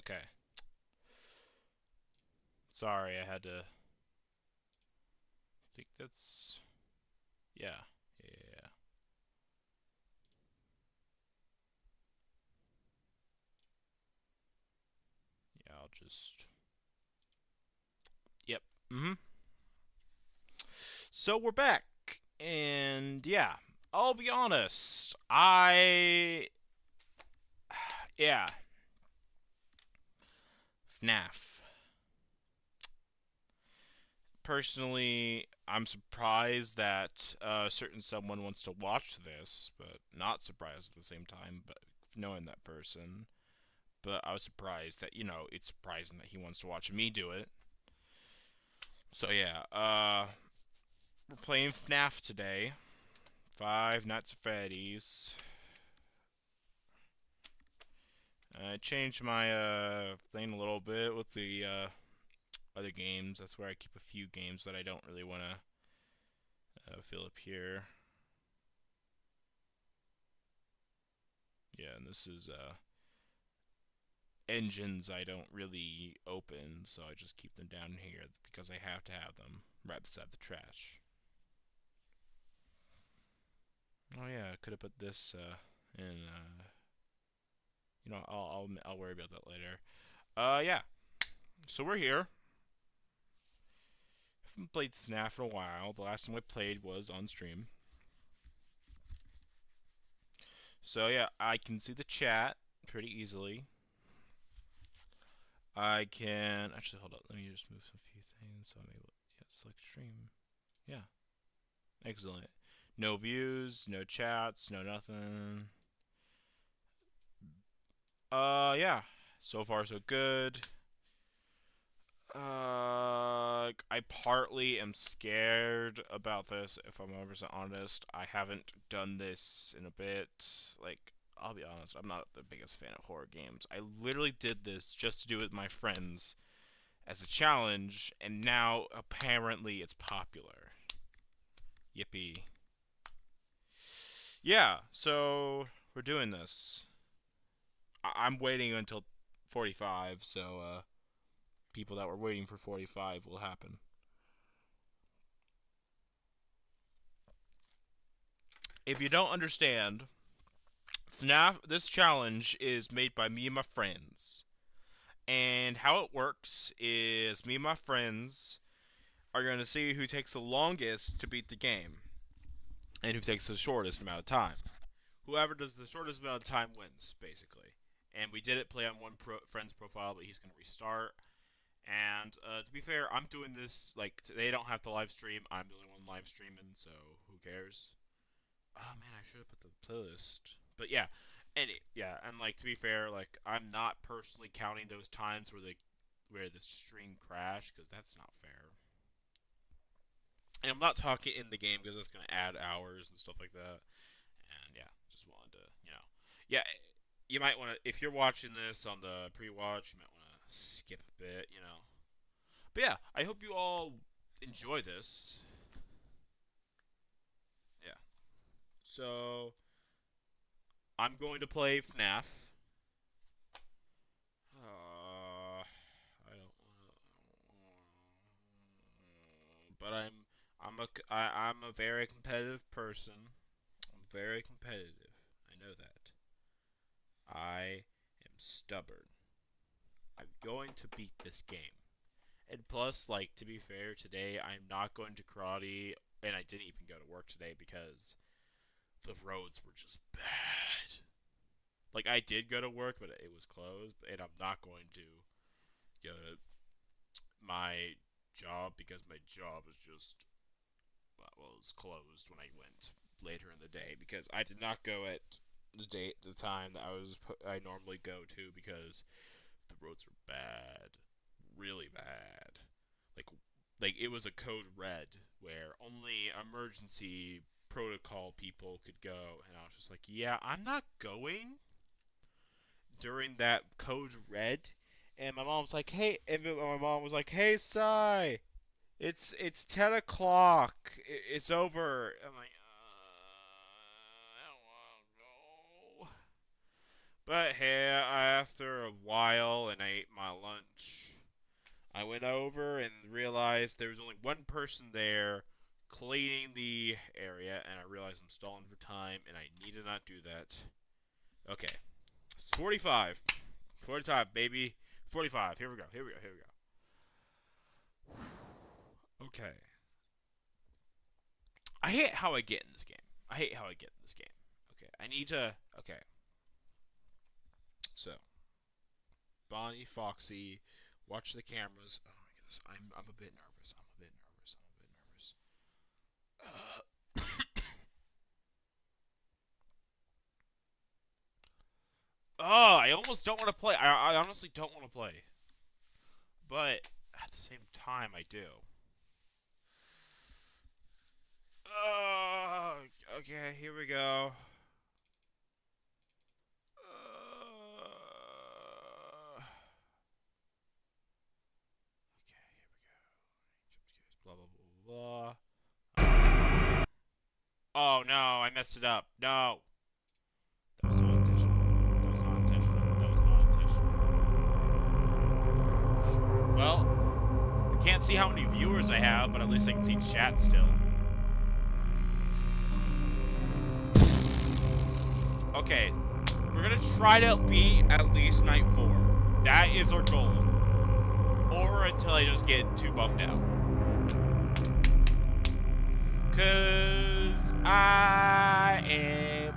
Okay. Sorry, I had to think that's yeah. Yeah. Yeah, I'll just Yep. Mhm. So we're back. And yeah, I'll be honest. Yeah, FNAF. Personally, I'm surprised that a certain someone wants to watch this, but not surprised at the same time, but knowing that person. But I was surprised that, it's surprising that he wants to watch me do it. So yeah, we're playing FNAF today. Five Nights at Freddy's. I changed my thing a little bit with the other games. That's where I keep a few games that I don't really want to fill up here. Yeah, and this is engines I don't really open, so I just keep them down here because I have to have them right beside the trash. Oh yeah, I could have put this in. I'll worry about that later. Yeah. So we're here. I haven't played FNAF in a while. The last time I played was on stream. So yeah, I can see the chat pretty easily. I can actually hold up. Let me just move a few things so I'm able. Yeah, select stream. Yeah, excellent. No views, no chats, no nothing. Yeah. So far so good. I partly am scared about this. If I'm 100% honest, I haven't done this in a bit. Like, I'll be honest, I'm not the biggest fan of horror games. I literally did this just to do it with my friends as a challenge, and now apparently it's popular. Yippee! Yeah, so we're doing this. I'm waiting until 45, so people that were waiting for 45 will happen. If you don't understand, FNAF, this challenge is made by me and my friends. And how it works is me and my friends are going to see who takes the longest to beat the game and who takes the shortest amount of time. Whoever does the shortest amount of time wins, basically. And we did it play on one friend's profile, but he's going to restart. And to be fair, I'm doing this like they don't have to live stream. I'm the only one live streaming, so who cares? Oh man, I should have put the playlist. But yeah, and like to be fair, like I'm not personally counting those times where the stream crashed because that's not fair. And I'm not talking in the game because that's gonna add hours and stuff like that. And yeah, just wanted to, yeah, you might want to if you're watching this on the pre-watch, you might want to skip a bit. But yeah, I hope you all enjoy this. Yeah. So I'm going to play FNAF. I don't want to, but I'm a very competitive person. I'm very competitive. I know that. I am stubborn. I'm going to beat this game. And plus, like to be fair, today I'm not going to karate, and I didn't even go to work today because the roads were just bad. Like I did go to work, but it was closed, and I'm not going to go to my job because my job is just well, it was closed when I went later in the day because I did not go at the time that I normally go to because the roads were bad, really bad. Like like it was a code red where only emergency protocol people could go, and I was just like, yeah, I'm not going during that code red. And my mom was like, hey, and my mom was like, hey, Sai, it's 10 o'clock. It's over. I'm like, I don't want to go. But hey, after a while and I ate my lunch, I went over and realized there was only one person there cleaning the area, and I realized I'm stalling for time, and I need to not do that. Okay, it's 45. 45, baby. 45. Here we go. Here we go. Here we go. Okay. I hate how I get in this game. I hate how I get in this game. Okay, I need to... Okay. So. Bonnie, Foxy, watch the cameras. Oh my goodness, I'm a bit nervous. I'm a bit nervous. I'm a bit nervous. Oh, I almost don't want to play. I honestly don't want to play. But at the same time, I do. Oh, okay, here we go. Okay, here we go. Blah, blah, blah, blah. Oh, no, I messed it up. No. That was not intentional. That was not intentional. That was not intentional. Well, I can't see how many viewers I have, but at least I can see chat still. Okay, we're gonna try to beat at least night 4. That is our goal. Or until I just get too bummed out. Cause I am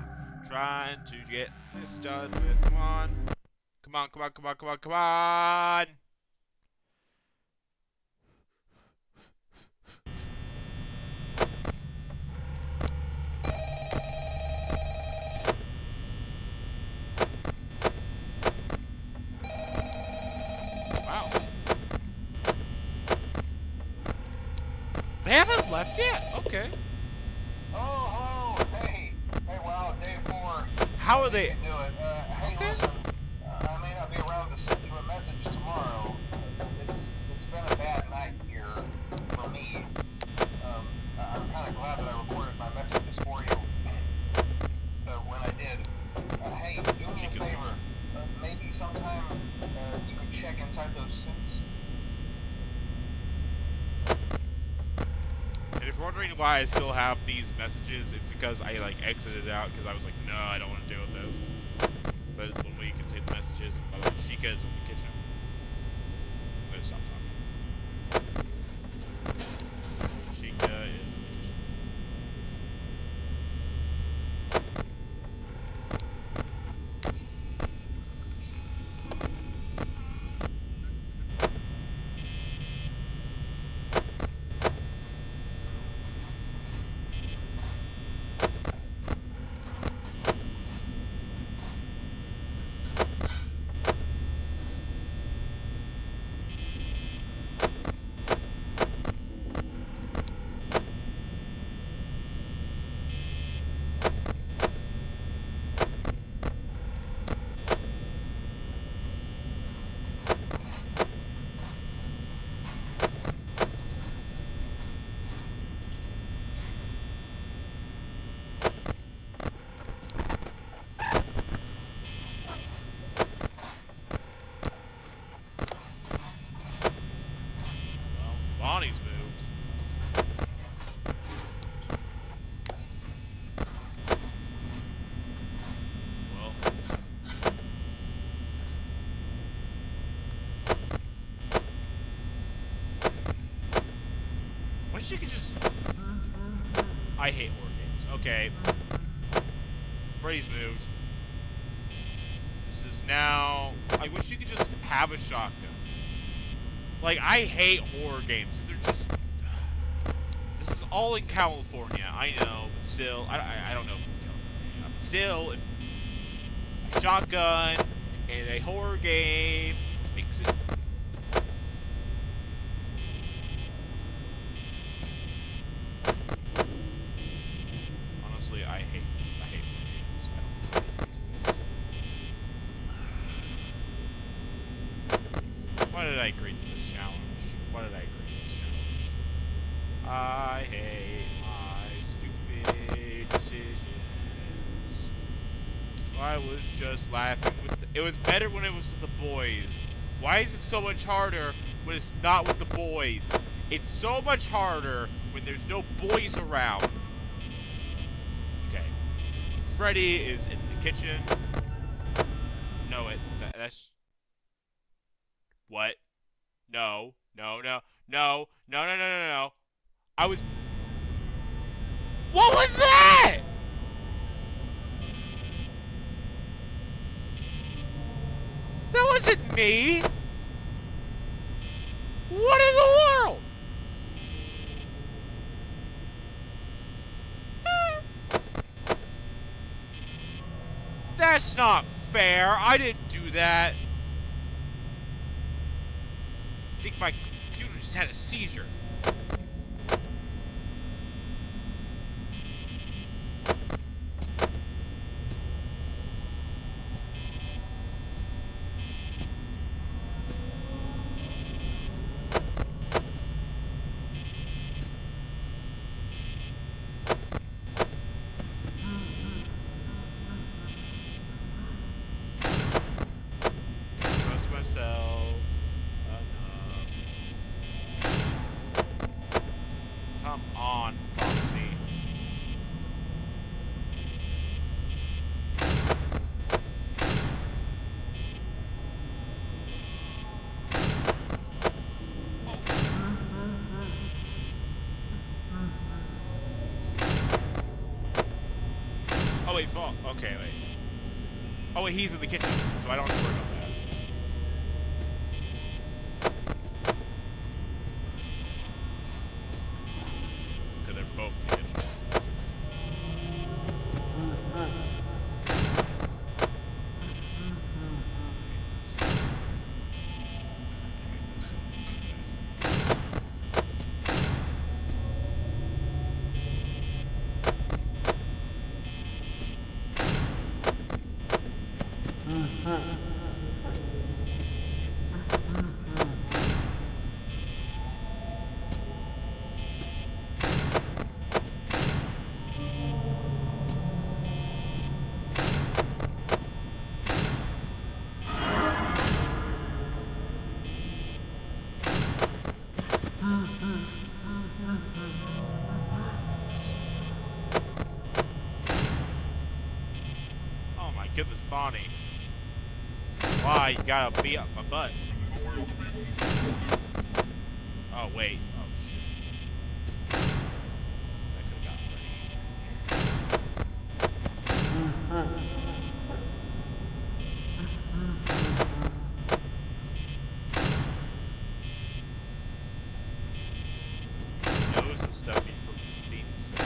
trying to get this done with. Come on. Come on, come on, come on, come on, come on. Wow. They haven't left yet? Okay. Oh, hey, wow, day 4. How are they? Do it. Hey, Okay. listen, I may not be around to send you a message tomorrow. It's been a bad night here for me. I'm kind of glad that I recorded my messages for you. When I did, hey, do me a favor. Maybe sometime you could check inside those suits. And if you're wondering why I still have these messages, it's because I exited out because I was like, no, I don't want to deal with this. So that is one way you can save the messages. And by the way, Chica is in the kitchen. I'm gonna stop talking. Chica is in the kitchen. Bonnie's moved. Well. Why she could just... I hate horror games. Okay. Freddy's moved. This is now... I wish you could just have a shotgun. Like, I hate horror games. They're just... This is all in California. I know, but still... I don't know if it's California. But still, if a shotgun in a horror game makes it... Honestly, I hate horror games. I don't know what this. Why did I agree to this challenge? Why did I agree to this challenge? I hate my stupid decisions. I was just laughing with it was better when it was with the boys. Why is it so much harder when it's not with the boys? It's so much harder when there's no boys around. Okay. Freddy is in the kitchen. No, that's... What? No. No, no. No. No, no, no, no, no. I was... What was that?! That wasn't me! What in the world?! That's not fair! I didn't do that! I think my computer just had a seizure. Trust myself. Come on, Foxy. Oh wait, okay, wait. Oh wait, he's in the kitchen, so I don't have to worry about that. Because they're both in the kitchen. Oh my goodness, Bonnie. Why you gotta be up my butt? Oh wait. Oh shit. I could've got Freddy. Nose and stuffy from being sick.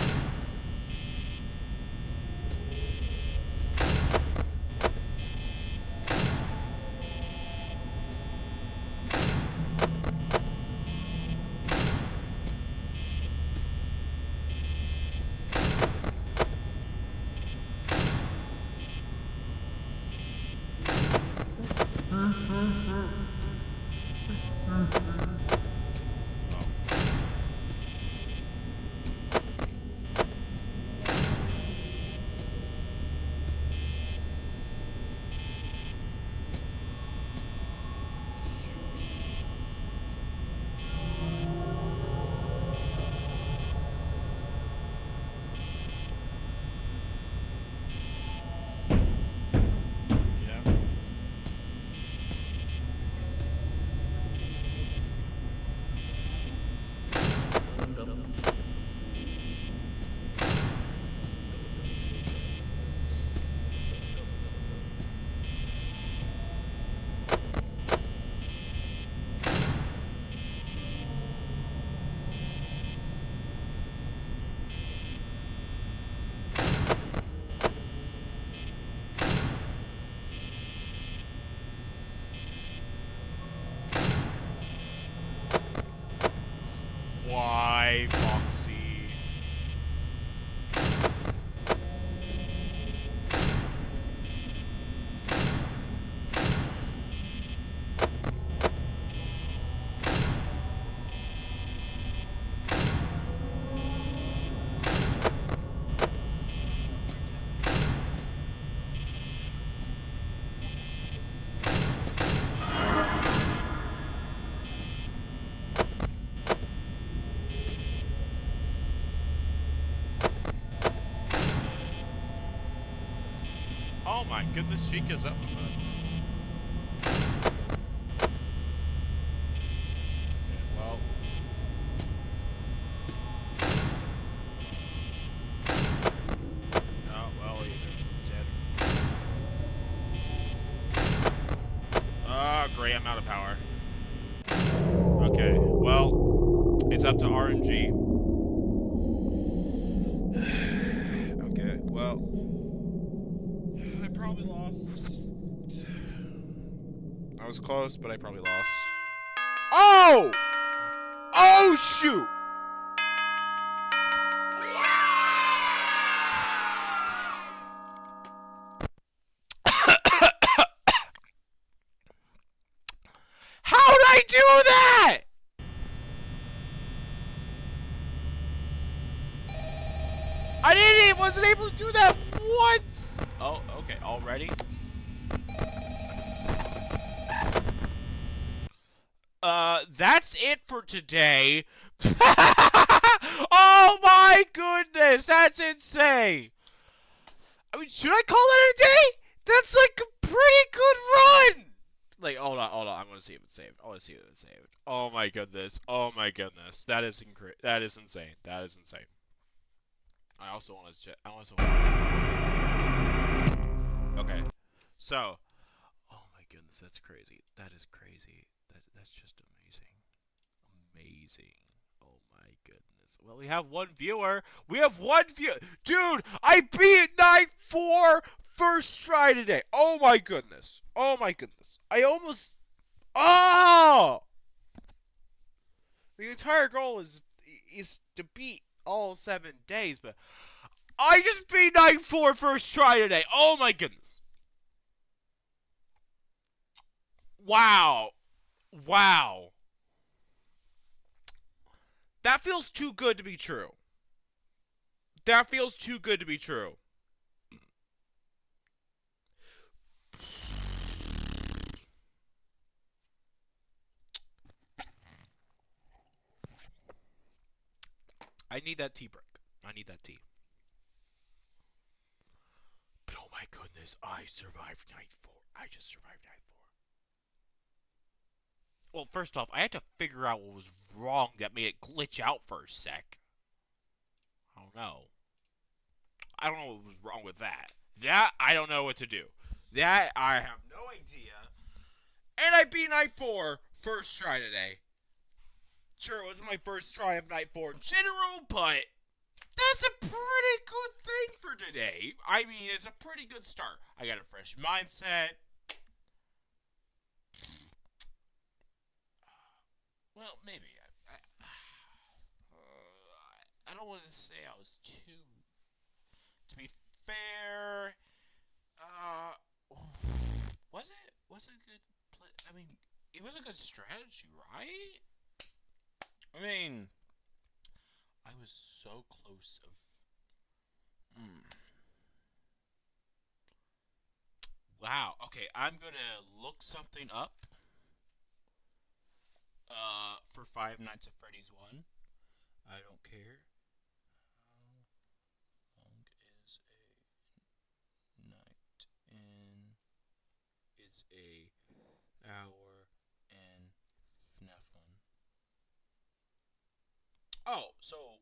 my goodness, Chica's up. Okay, well. Oh, well, either dead. Oh, great, I'm out of power. Okay, well, it's up to RNG. Okay, well, I probably lost. I was close, but I probably lost. Oh! Oh, shoot! How'd I do that? I didn't even wasn't able to do that once. Oh, okay, already. That's it for today. Oh my goodness, that's insane. I mean, should I call it a day? That's like a pretty good run. Like, hold on. I'm gonna see if it's saved. I want to see if it's saved. Oh my goodness. Oh my goodness. That is That is insane. That is insane. I also want to check. I also. Okay. So. Oh my goodness. That's crazy. That is crazy. That's just amazing. Amazing. Oh my goodness. Well, we have one viewer. We have one viewer. Dude, I beat 9-4 first try today. Oh my goodness. Oh my goodness. I almost. Oh! The entire goal is to beat all 7 days, but I just beat 9-4 first try today. Oh my goodness. Wow. Wow. That feels too good to be true. That feels too good to be true. I need that tea break. I need that tea. But oh my goodness, I survived night 4. I just survived night 4. Well, first off, I had to figure out what was wrong that made it glitch out for a sec. I don't know. I don't know what was wrong with that. That, I don't know what to do. That, I have no idea. And I beat night 4 first try today. Sure, it wasn't my first try of night 4 in general, but that's a pretty good thing for today. I mean, it's a pretty good start. I got a fresh mindset. Well, maybe. I don't want to say I was too. To be fair, was it? Was it a good play? I mean, it was a good strategy, right? I mean, I was so close of. Wow. Okay, I'm gonna look something up. For Five Nights at Freddy's 1. I don't care. How long is a night in? Is a hour in FNAF 1. Oh, so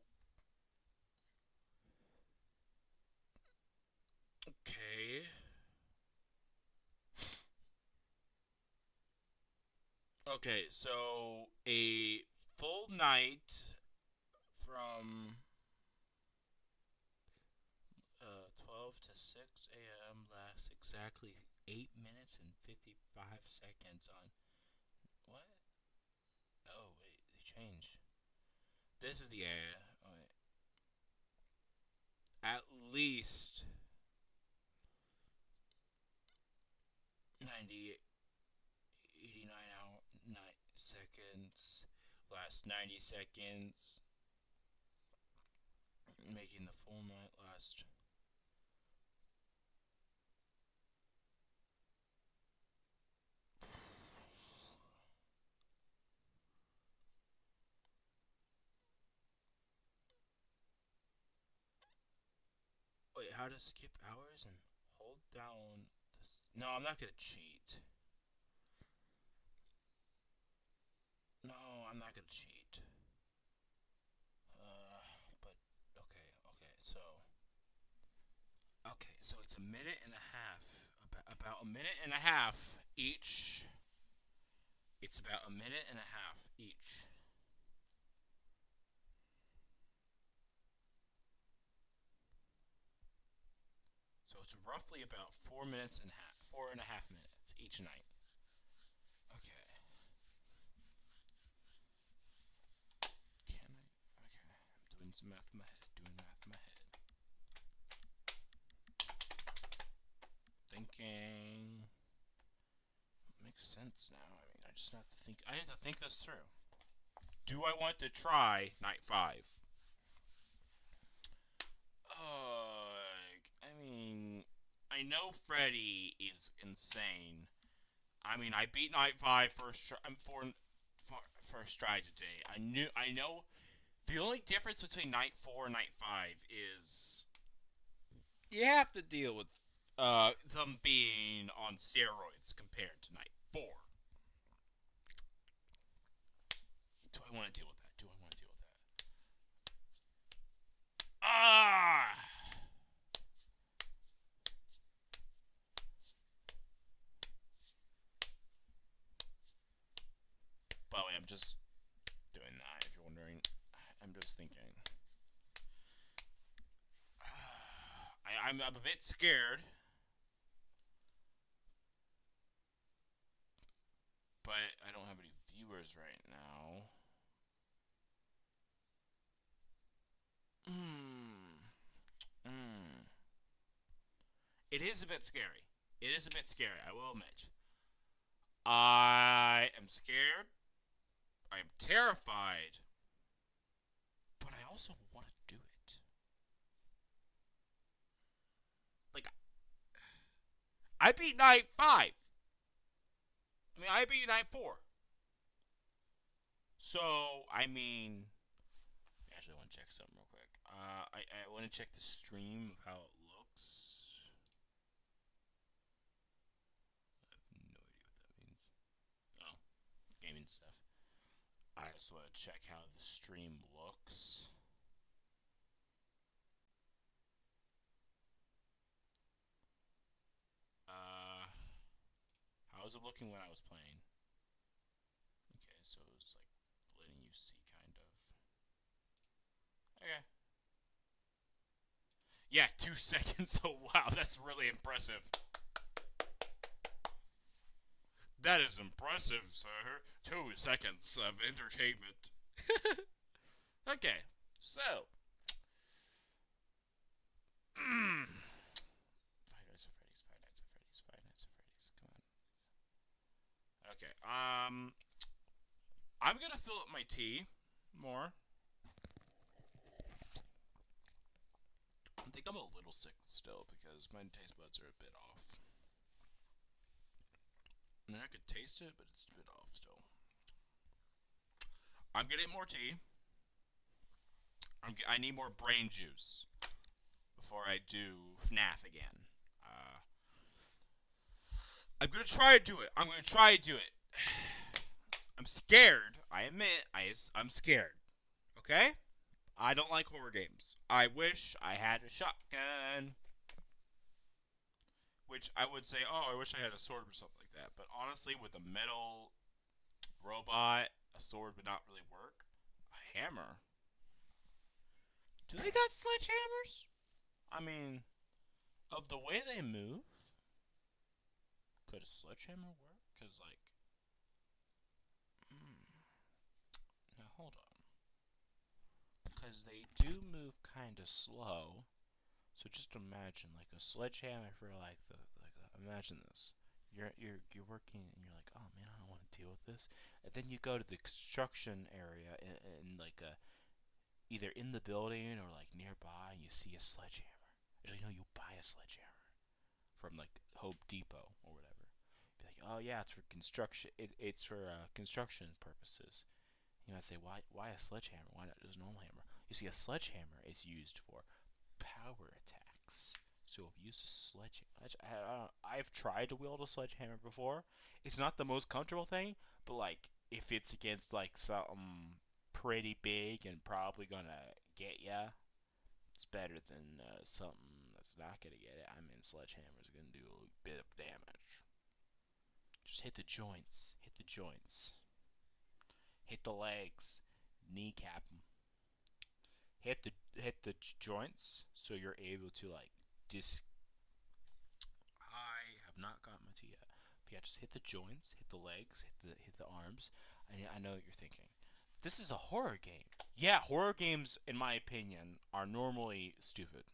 okay. Okay, so a full night from 12 to 6 a.m. lasts exactly 8 minutes and 55 seconds on. What? Oh, wait, they changed. This is the area. Oh, wait. At least 90, 89 hour, 9 seconds. Last 90 seconds. Making the full night last. Wait, how to skip hours and hold down No, I'm not gonna cheat. No, I'm not gonna cheat. But okay, so it's a minute and a half. About a minute and a half each. It's about a minute and a half each. So it's roughly about 4 minutes and a half, 4.5 minutes each night. Okay. Can I? Okay. I'm doing some math in my head. Doing math in my head. Thinking. Makes sense now. I mean, I just have to think. I have to think this through. Do I want to try night 5? I mean, I know Freddy is insane. I mean, I beat night 5 first. I'm first try today. I know. The only difference between night 4 and night 5 is you have to deal with them being on steroids compared to night 4. Do I want to deal with that? Do I want to deal with that? Ah! By the way, I'm just doing that. If you're wondering, I'm just thinking. I'm a bit scared, but I don't have any viewers right now. Hmm. Hmm. It is a bit scary. It is a bit scary, I will admit. I am scared. I am terrified. But I also want to do it. Like, I beat night 5. I mean, I beat night 4. So, I mean, actually, I want to check something real quick. I want to check the stream of how it looks. I have no idea what that means. Oh, gaming stuff. I just want to check how the stream looks. How was it looking when I was playing? Okay, so it was like letting you see kind of. Okay. Yeah, 2 seconds. Oh wow, that's really impressive. That is impressive, sir. 2 seconds of entertainment. Okay, so. Five Nights at Freddy's, Five Nights at Freddy's, Five Nights at Freddy's. Come on. Okay, I'm gonna fill up my tea more. I think I'm a little sick still because my taste buds are a bit off. I mean, I could taste it, but it's a bit off still. I'm getting more tea. I need more brain juice before I do FNAF again. I'm gonna try to do it. I'm gonna try to do it. I'm scared. I admit, I'm scared. Okay? I don't like horror games. I wish I had a shotgun. Which I would say, oh, I wish I had a sword or something like that. But honestly, with a metal robot, a sword would not really work. A hammer. Do they got sledgehammers? I mean, of the way they move, could a sledgehammer work? Because, like, now hold on. Because they do move kind of slow. So just imagine, like, a sledgehammer for, imagine this. You're working and you're like, oh man, I don't want to deal with this. And then you go to the construction area in like either in the building or like nearby, and you see a sledgehammer. Actually, no, you buy a sledgehammer from like Home Depot or whatever. Be like, oh yeah, it's for construction. It's for construction purposes. You might say, why a sledgehammer? Why not just a normal hammer? You see, a sledgehammer is used for power attacks. So if you use a sledgehammer, I've tried to wield a sledgehammer before. It's not the most comfortable thing, but like if it's against like something pretty big and probably gonna get ya, it's better than something that's not gonna get it. I mean, sledgehammer's gonna do a bit of damage. Just hit the joints. Hit the joints. Hit the legs. Kneecap them. Hit the joints so you're able to like dis. I have not gotten my tea yet. But yeah, just hit the joints, hit the legs, hit the arms. I know what you're thinking. This is a horror game. Yeah, horror games, in my opinion, are normally stupid.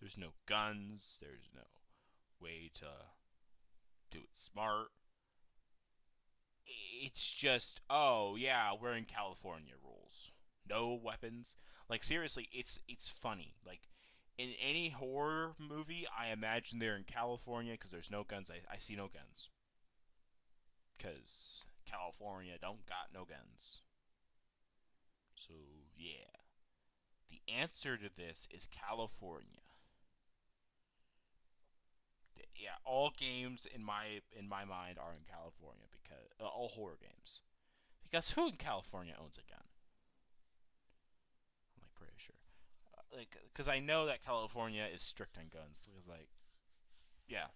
There's no guns. There's no way to do it smart. It's just, oh yeah, we're in California rules. No weapons. Like seriously, it's funny. Like in any horror movie, I imagine they're in California because there's no guns. I see no guns because California don't got no guns. So yeah, the answer to this is California. Yeah, all games in my mind are in California because all horror games. Because who in California owns a gun? I'm like pretty sure. Like, because I know that California is strict on guns. Because like, yeah.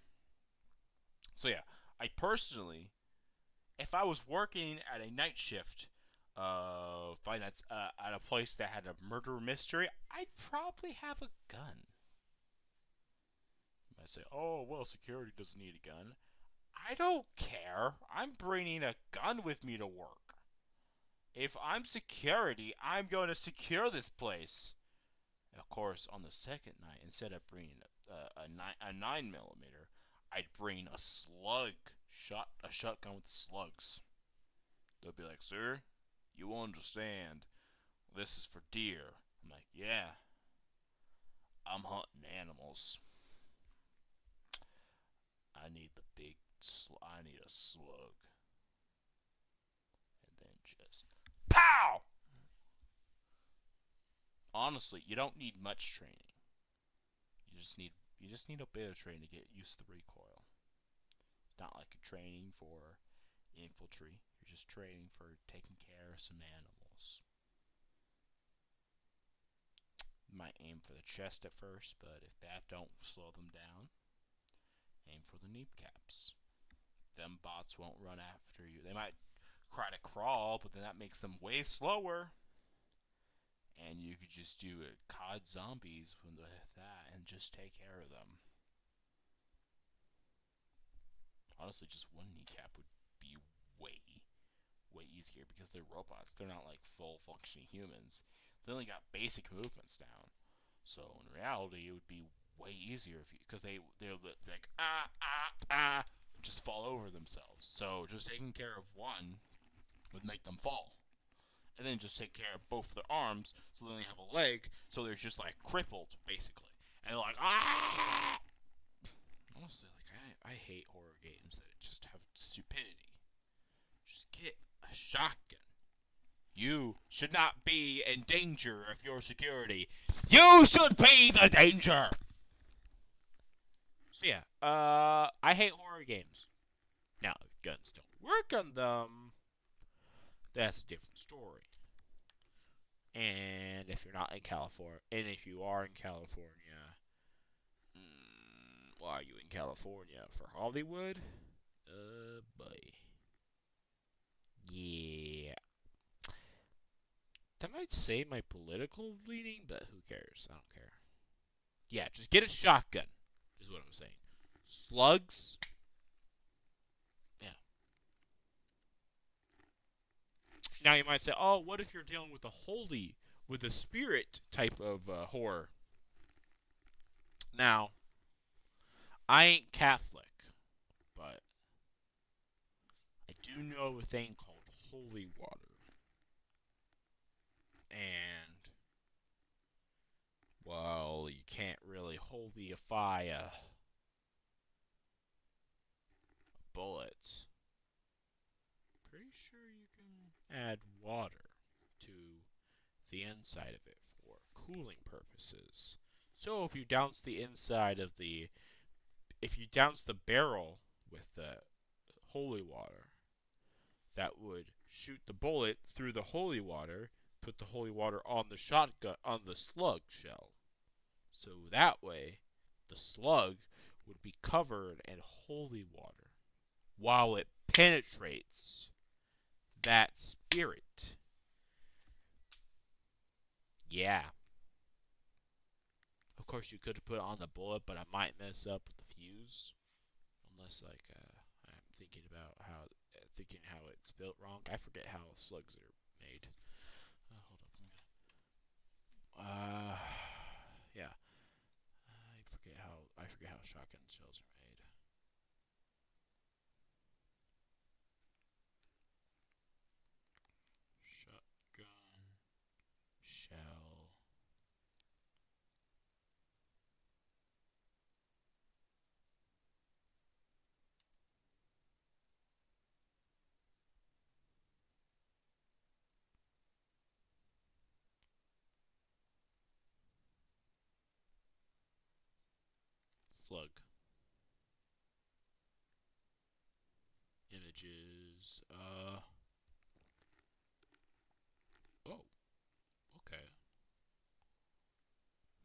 So yeah, I personally, if I was working at a night shift, finance at a place that had a murder mystery, I'd probably have a gun. You might say, oh well, security doesn't need a gun. I don't care. I'm bringing a gun with me to work. If I'm security, I'm going to secure this place. Of course, on the second night, instead of bringing a 9 millimeter, I'd bring a shotgun with slugs. They'll be like, "Sir, you understand? This is for deer." I'm like, "Yeah, I'm hunting animals. I need the big. I need a slug." And then just pow. Honestly, you don't need much training. You just need a bit of training to get used to the recoil. It's not like you're training for infantry. You're just training for taking care of some animals. You might aim for the chest at first, but if that don't slow them down, aim for the kneecaps. Them bots won't run after you. They might try to crawl, but then that makes them way slower. And you could just do a COD zombies with that and just take care of them. Honestly, just one kneecap would be way, way easier because they're robots. They're not like full functioning humans. They only got basic movements down. So in reality, it would be way easier if you because they're like just fall over themselves. So just taking care of one would make them fall. And then just take care of both of their arms so they only have a leg, so they're just like crippled basically. And they're like honestly, like I hate horror games that just have stupidity. Just get a shotgun. You should not be in danger of your security. You should be the danger. So yeah, I hate horror games. Now, if guns don't work on them, that's a different story. And if you're not in California, and if you are in California, why are you in California? For Hollywood? Boy. Yeah. That might say my political leaning, but who cares? I don't care. Yeah, just get a shotgun, is what I'm saying. Slugs? Yeah. Now you might say, oh, what if you're dealing with with a spirit type of horror? Now, I ain't Catholic, but I do know a thing called holy water. And, well, you can't really holyify a bullet. Pretty sure you can add water to the inside of it for cooling purposes. So if you douse the inside of the, if you douse the barrel with the holy water, that would shoot the bullet through the holy water, put the holy water on the shotgun, on the slug shell. So that way, the slug would be covered in holy water while it penetrates that spirit. Yeah. Of course, you could put it on the bullet, but I might mess up with the fuse. Unless, like, I'm thinking how it's built wrong. I forget how slugs are made. Hold up. Uh, yeah. I forget how shotgun shells are made. Shotgun shell. Slug. Images. Oh, okay.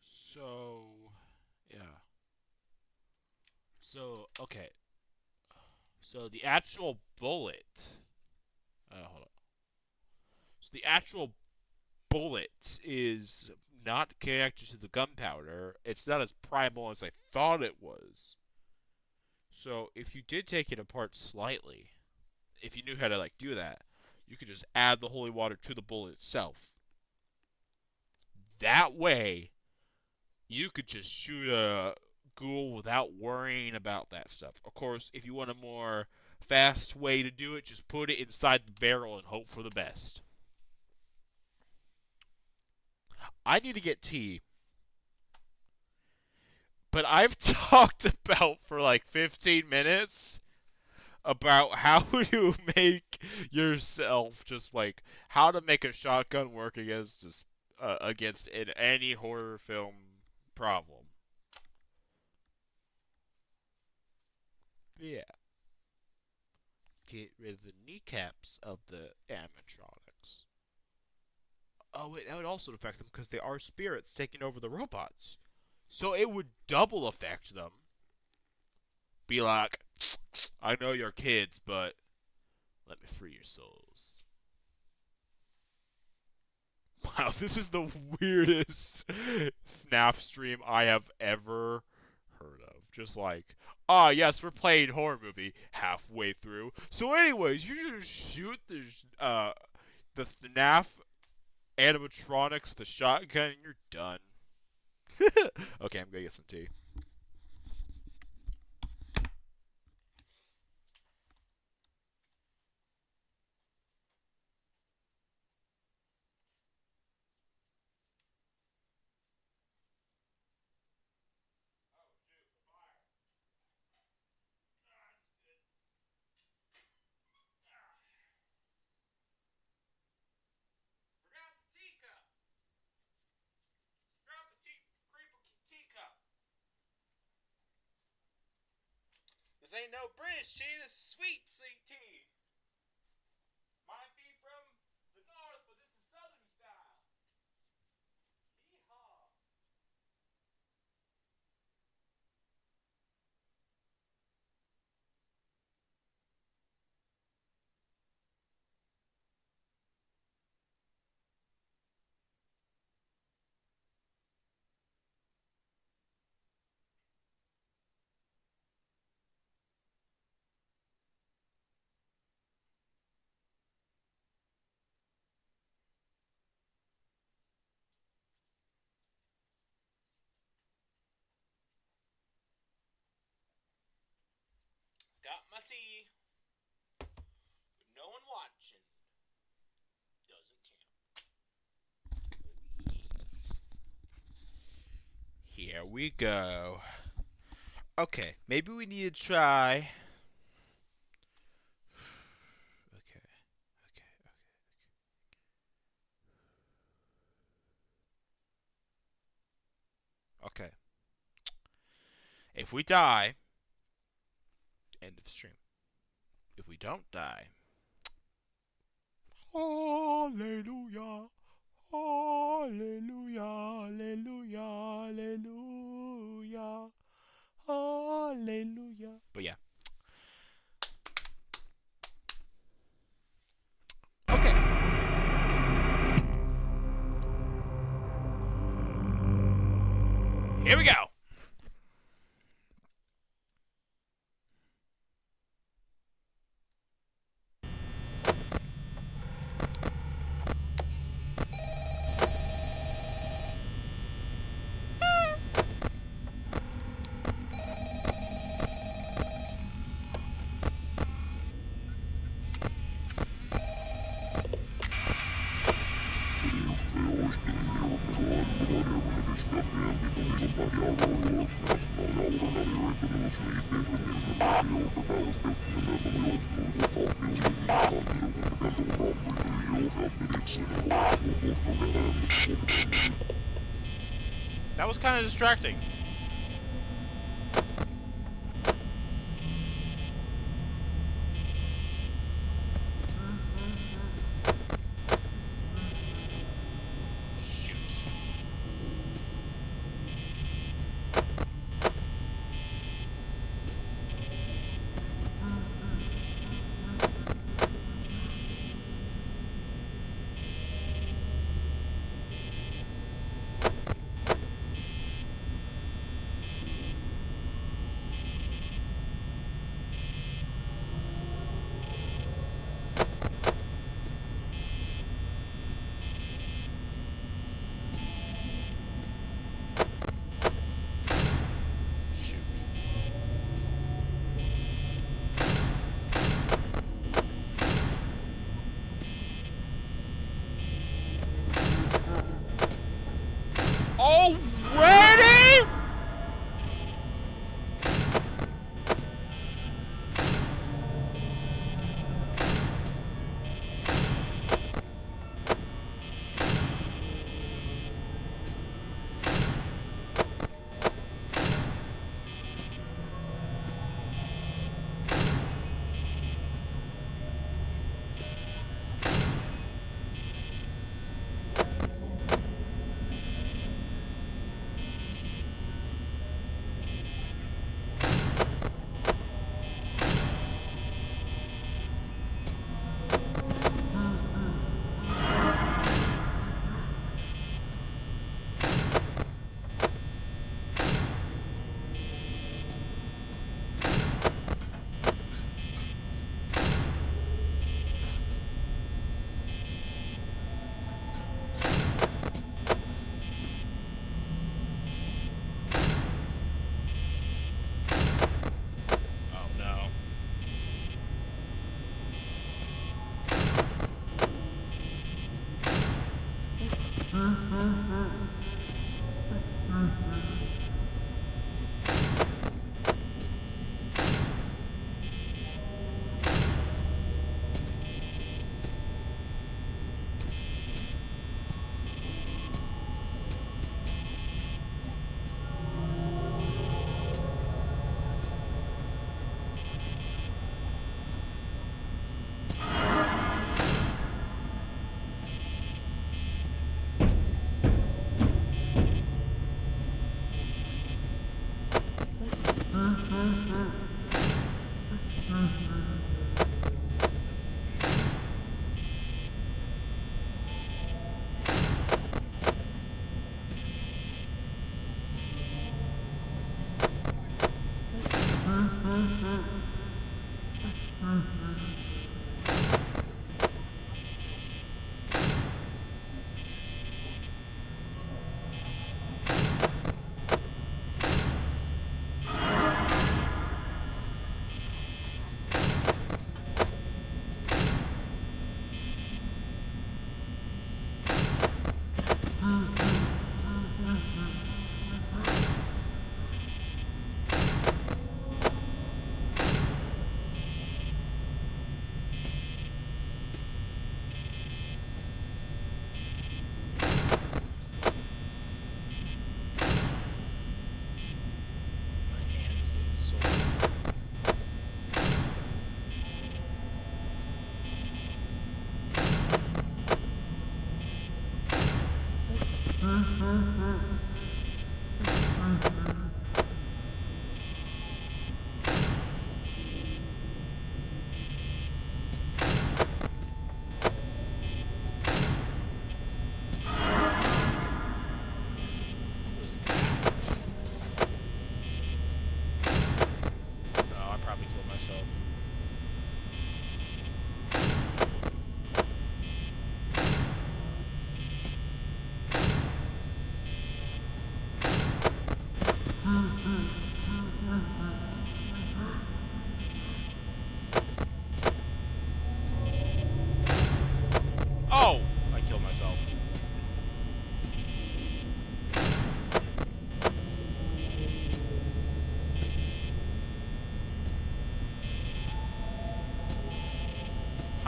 So, yeah. So, okay. So the actual bullet. Hold on. So the actual bullet is not connected to the gunpowder. It's not as primal as I thought it was. So if you did take it apart slightly, if you knew how to like do that, you could just add the holy water to the bullet itself. That way, you could just shoot a ghoul without worrying about that stuff. Of course, if you want a more fast way to do it, just put it inside the barrel and hope for the best. I need to get tea, but I've talked about for like 15 minutes about how to make yourself just like how to make a shotgun work against against in any horror film problem. Yeah, get rid of the kneecaps of the animatronics. Oh wait, that would also affect them because they are spirits taking over the robots. So it would double affect them. Be like, I know you're kids, but let me free your souls. Wow, this is the weirdest FNAF stream I have ever heard of. Just like, yes, we're playing horror movie halfway through. So, anyways, you just shoot the FNAF animatronics with a shotgun, and you're done. Okay, I'm gonna get some tea. Forgot the teacup. Drop the creeper teacup. This ain't no British tea. This is sweet tea. Might be from the north, but this is southern style. Yeehaw. Got my tea. With no one watching. Doesn't count. Here we go. Okay, maybe we need to try. Okay, okay, okay. Okay. If we die, end of stream. If we don't die, hallelujah, hallelujah, hallelujah, hallelujah, hallelujah. But yeah. Okay. Here we go. That was kind of distracting. Shoot. Already?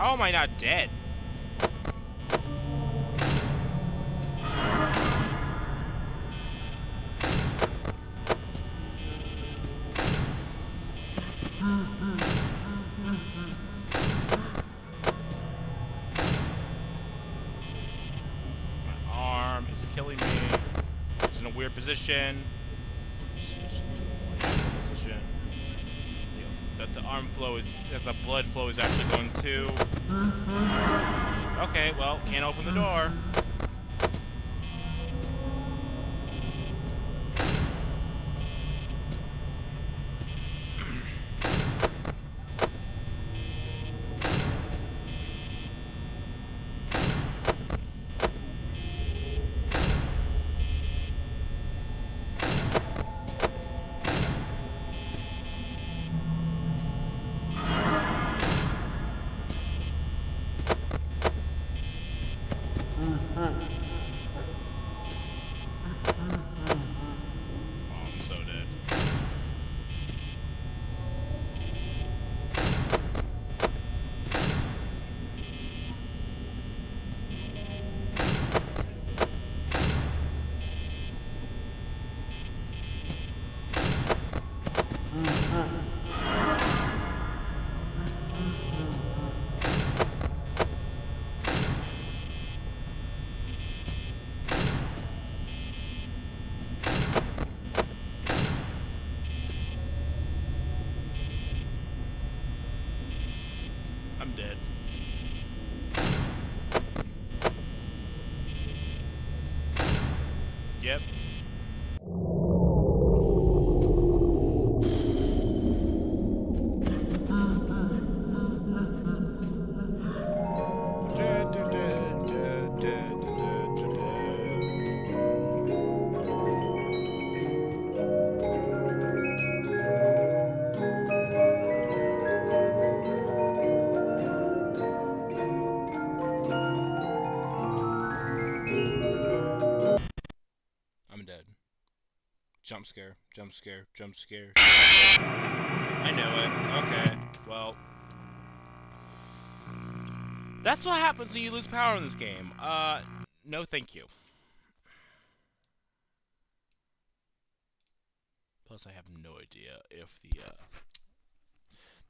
How am I not dead? My arm is killing me. It's in a weird position. Switch to a more natural position. That the arm flow is, that the blood flow is actually going to. Okay, well, can't open the door. Oh, I'm so dead. I'm dead. Yep. I'm dead. Jump scare, jump scare, jump scare. I know it. Okay. Well, that's what happens when you lose power in this game. No thank you. Plus, I have no idea if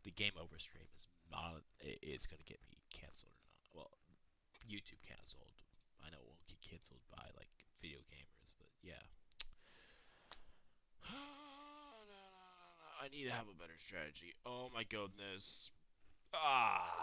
the game over stream is gonna get me canceled or not. Well, YouTube canceled. I know it won't get canceled by like video gamers, but yeah. I need to have a better strategy. Oh my goodness. Ah.